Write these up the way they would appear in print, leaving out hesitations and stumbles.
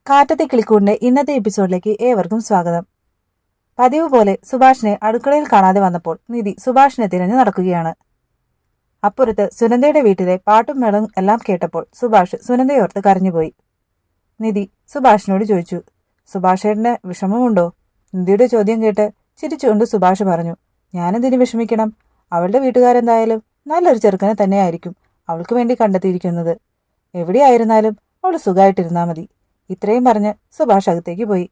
കാറ്റത്തെ കിളിക്കൂടിന്റെ ഇന്നത്തെ എപ്പിസോഡിലേക്ക് ഏവർക്കും സ്വാഗതം. പതിവ് പോലെ സുഭാഷിനെ അടുക്കളയിൽ കാണാതെ വന്നപ്പോൾ നിധി സുഭാഷിനെ തിരഞ്ഞു നടക്കുകയാണ്. അപ്പുറത്ത് സുനന്ദയുടെ വീട്ടിലെ പാട്ടും മേളവും എല്ലാം കേട്ടപ്പോൾ സുഭാഷ് സുനന്ദയോർത്ത് കരഞ്ഞുപോയി. നിധി സുഭാഷിനോട് ചോദിച്ചു, സുഭാഷേട്ടന് വിഷമമുണ്ടോ? നിധിയുടെ ചോദ്യം കേട്ട് ചിരിച്ചുകൊണ്ട് സുഭാഷ് പറഞ്ഞു, ഞാനെന്തിനു വിഷമിക്കണം? അവളുടെ വീട്ടുകാരെന്തായാലും നല്ലൊരു ചെറുക്കനെ തന്നെയായിരിക്കും അവൾക്ക് വേണ്ടി കണ്ടെത്തിയിരിക്കുന്നത്. എവിടെയായിരുന്നാലും അവൾ സുഖമായിട്ടിരുന്നാൽ മതി. ഇത്രയും പറഞ്ഞ് സുഭാഷ് അകത്തേക്ക് പോയി.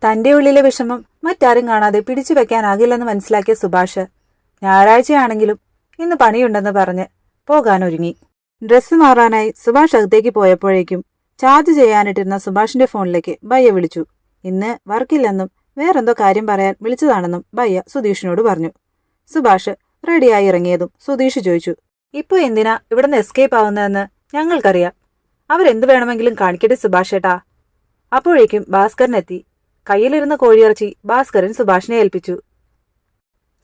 തന്റെ ഉള്ളിലെ വിഷമം മറ്റാരും കാണാതെ പിടിച്ചു വെക്കാനാകില്ലെന്ന് മനസ്സിലാക്കിയ സുഭാഷ് ഞായറാഴ്ചയാണെങ്കിലും ഇന്ന് പണിയുണ്ടെന്ന് പറഞ്ഞ് പോകാനൊരുങ്ങി. ഡ്രസ്സ് മാറാനായി സുഭാഷ് അകത്തേക്ക് പോയപ്പോഴേക്കും ചാർജ് ചെയ്യാനിട്ടിരുന്ന സുഭാഷിന്റെ ഫോണിലേക്ക് ബയ്യ വിളിച്ചു. ഇന്ന് വർക്കില്ലെന്നും വേറെന്തോ കാര്യം പറയാൻ വിളിച്ചതാണെന്നും ബയ്യ സുധീഷിനോട് പറഞ്ഞു. സുഭാഷ് റെഡിയായി ഇറങ്ങിയതും സുധീഷ് ചോദിച്ചു, ഇപ്പൊ എന്തിനാ ഇവിടുന്ന് എസ്കേപ്പ് ആവുന്നതെന്ന് ഞങ്ങൾക്കറിയാം. അവരെന്ത് വേണമെങ്കിലും കാണിക്കട്ടെ സുഭാഷേട്ടാ. അപ്പോഴേക്കും ഭാസ്കരനെത്തി. കയ്യിലിരുന്ന കോഴിയിറച്ചി ഭാസ്കരൻ സുഭാഷിനെ ഏൽപ്പിച്ചു.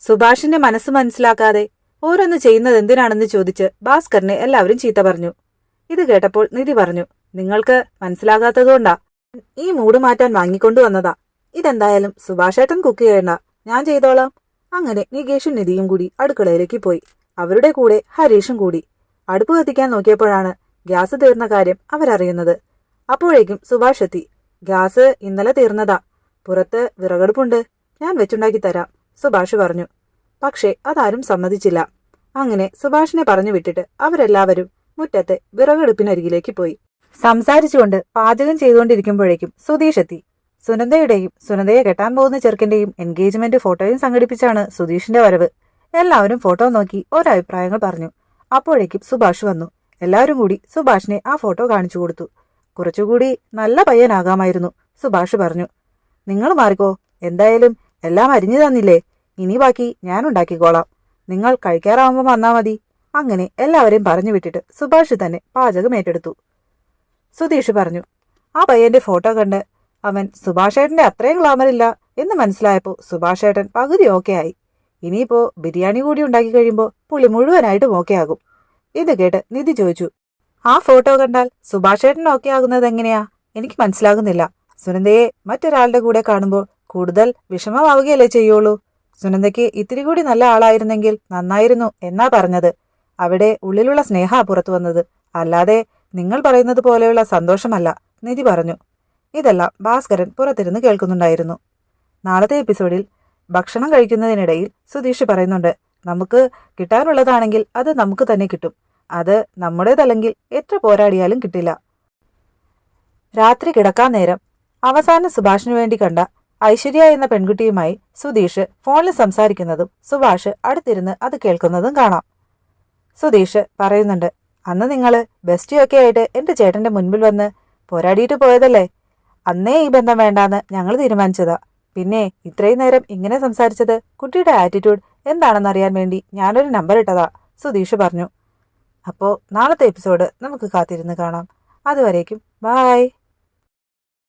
സുഭാഷിന്റെ മനസ്സ് മനസ്സിലാക്കാതെ ഓരോന്ന് ചെയ്യുന്നത് എന്തിനാണെന്ന് ചോദിച്ച് ഭാസ്കരനെ എല്ലാവരും ചീത്ത പറഞ്ഞു. ഇത് കേട്ടപ്പോൾ നിധി പറഞ്ഞു, നിങ്ങൾക്ക് മനസ്സിലാകാത്തതുകൊണ്ടാ ഈ മൂഡ് മാറ്റാൻ വാങ്ങിക്കൊണ്ടുവന്നതാ. ഇതെന്തായാലും സുഭാഷേട്ടൻ കുക്ക് ചെയ്യണ്ട, ഞാൻ ചെയ്തോളാം. അങ്ങനെ നികേഷും നിധിയും കൂടി അടുക്കളയിലേക്ക് പോയി. അവരുടെ കൂടെ ഹരീഷും കൂടി. അടുപ്പ് കത്തിക്കാൻ നോക്കിയപ്പോഴാണ് ഗ്യാസ് തീർന്ന കാര്യം അവരറിയുന്നത്. അപ്പോഴേക്കും സുഭാഷ് എത്തി. ഗ്യാസ് ഇന്നലെ തീർന്നതാ, പുറത്ത് വിറകടുപ്പുണ്ട്, ഞാൻ വെച്ചുണ്ടാക്കി തരാം, സുഭാഷ് പറഞ്ഞു. പക്ഷേ അതാരും സമ്മതിച്ചില്ല. അങ്ങനെ സുഭാഷിനെ പറഞ്ഞു വിട്ടിട്ട് അവരെല്ലാവരും മുറ്റത്തെ വിറകടുപ്പിനരികിലേക്ക് പോയി. സംസാരിച്ചുകൊണ്ട് പാചകം ചെയ്തുകൊണ്ടിരിക്കുമ്പോഴേക്കും സുധീഷ് എത്തി. സുനന്ദയുടെയും സുനന്ദയെ കെട്ടാൻ പോകുന്ന ചെറുക്കന്റെയും എൻഗേജ്മെന്റ് ഫോട്ടോയും സംഘടിപ്പിച്ചാണ് സുധീഷിന്റെ വരവ്. എല്ലാവരും ഫോട്ടോ നോക്കി ഓരോ അഭിപ്രായങ്ങൾ പറഞ്ഞു. അപ്പോഴേക്കും സുഭാഷ് വന്നു. എല്ലാവരും കൂടി സുഭാഷിനെ ആ ഫോട്ടോ കാണിച്ചു കൊടുത്തു. കുറച്ചുകൂടി നല്ല പയ്യനാകാമായിരുന്നു, സുഭാഷ് പറഞ്ഞു. നിങ്ങൾ മാറിക്കോ, എന്തായാലും എല്ലാം അരിഞ്ഞു തന്നില്ലേ, ഇനി ബാക്കി ഞാൻ ഉണ്ടാക്കിക്കോളാം, നിങ്ങൾ കഴിക്കാറാവുമ്പോൾ വന്നാ മതി. അങ്ങനെ എല്ലാവരെയും പറഞ്ഞു വിട്ടിട്ട് സുഭാഷ് തന്നെ പാചകം ഏറ്റെടുത്തു. സുധീഷ് പറഞ്ഞു, ആ പയ്യന്റെ ഫോട്ടോ കണ്ട് അവൻ സുഭാഷേട്ടന്റെ അത്രയും ഗ്ലാമറില്ല എന്ന് മനസ്സിലായപ്പോൾ സുഭാഷേട്ടൻ പകുതി ഓക്കെ ആയി. ഇനിയിപ്പോ ബിരിയാണി കൂടി ഉണ്ടാക്കി കഴിയുമ്പോൾ പുള്ളി മുഴുവനായിട്ടും ഓക്കെ ആകും. ഇത് കേട്ട് നിധി ചോദിച്ചു, ആ ഫോട്ടോ കണ്ടാൽ സുഭാഷേട്ടൻ ഓക്കെ ആകുന്നത് എങ്ങനെയാ? എനിക്ക് മനസ്സിലാകുന്നില്ല. സുനന്ദയെ മറ്റൊരാളുടെ കൂടെ കാണുമ്പോൾ കൂടുതൽ വിഷമമാവുകയല്ലേ ചെയ്യുള്ളൂ. സുനന്ദയ്ക്ക് ഇത്തിരി കൂടി നല്ല ആളായിരുന്നെങ്കിൽ നന്നായിരുന്നു എന്നാ പറഞ്ഞത്. അവിടെ ഉള്ളിലുള്ള സ്നേഹ പുറത്തു വന്നത്, അല്ലാതെ നിങ്ങൾ പറയുന്നത് പോലെയുള്ള സന്തോഷമല്ല, നിധി പറഞ്ഞു. ഇതെല്ലാം ഭാസ്കരൻ പുറത്തിരുന്ന് കേൾക്കുന്നുണ്ടായിരുന്നു. നാളത്തെ എപ്പിസോഡിൽ ഭക്ഷണം കഴിക്കുന്നതിനിടയിൽ സുധീഷ് പറയുന്നുണ്ട്, നമുക്ക് കിട്ടാനുള്ളതാണെങ്കിൽ അത് നമുക്ക് തന്നെ കിട്ടും, അത് നമ്മുടേതല്ലെങ്കിൽ എത്ര പോരാടിയാലും കിട്ടില്ല. രാത്രി കിടക്കാൻ നേരം അവസാനം സുഭാഷിനു വേണ്ടി കണ്ട ഐശ്വര്യ എന്ന പെൺകുട്ടിയുമായി സുധീഷ് ഫോണിൽ സംസാരിക്കുന്നതും സുഭാഷ് അടുത്തിരുന്ന് അത് കേൾക്കുന്നതും കാണാം. സുധീഷ് പറയുന്നുണ്ട്, അന്ന് നിങ്ങള് ബെസ്റ്റിയൊക്കെ ആയിട്ട് എന്റെ ചേട്ടന്റെ മുൻപിൽ വന്ന് പോരാടിയിട്ട് പോയതല്ലേ, അന്നേ ഈ ബന്ധം വേണ്ടാന്ന് ഞങ്ങൾ തീരുമാനിച്ചതാ. പിന്നെ ഇത്രയും നേരം ഇങ്ങനെ സംസാരിച്ചത് കുട്ടിയുടെ ആറ്റിറ്റ്യൂഡ് എന്താണെന്നറിയാൻ വേണ്ടി ഞാനൊരു നമ്പർ ഇട്ടതാ, സുധീഷ് പറഞ്ഞു. അപ്പോൾ നാളത്തെ എപ്പിസോഡ് നമുക്ക് കാത്തിരുന്ന് കാണാം. അതുവരേക്കും ബായ്.